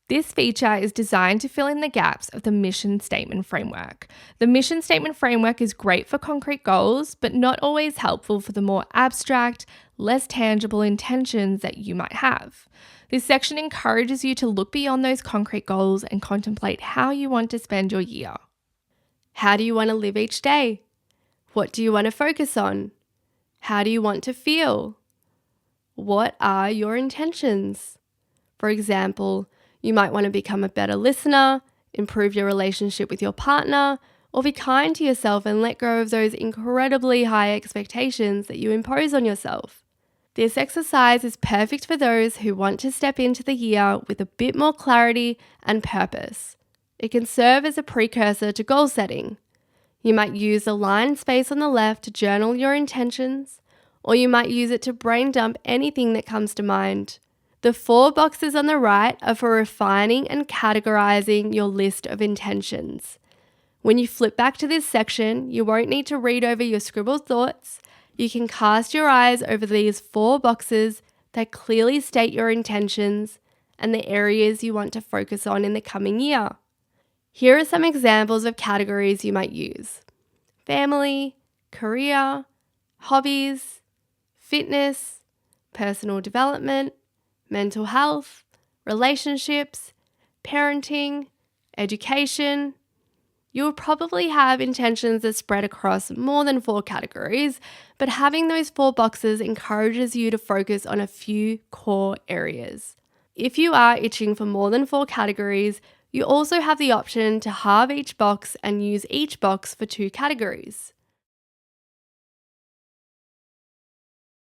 This feature is designed to fill in the gaps of the mission statement framework. The mission statement framework is great for concrete goals, but not always helpful for the more abstract, less tangible intentions that you might have. This section encourages you to look beyond those concrete goals and contemplate how you want to spend your year. How do you want to live each day? What do you want to focus on? How do you want to feel? What are your intentions? For example, you might want to become a better listener, improve your relationship with your partner, or be kind to yourself and let go of those incredibly high expectations that you impose on yourself. This exercise is perfect for those who want to step into the year with a bit more clarity and purpose. It can serve as a precursor to goal setting. You might use the line space on the left to journal your intentions, or you might use it to brain dump anything that comes to mind. The 4 boxes on the right are for refining and categorizing your list of intentions. When you flip back to this section, you won't need to read over your scribbled thoughts. You can cast your eyes over these 4 boxes that clearly state your intentions and the areas you want to focus on in the coming year. Here are some examples of categories you might use: family, career, hobbies, fitness, personal development, mental health, relationships, parenting, education. You'll probably have intentions that spread across more than 4 categories, but having those 4 boxes encourages you to focus on a few core areas. If you are itching for more than 4 categories, you also have the option to halve each box and use each box for 2 categories.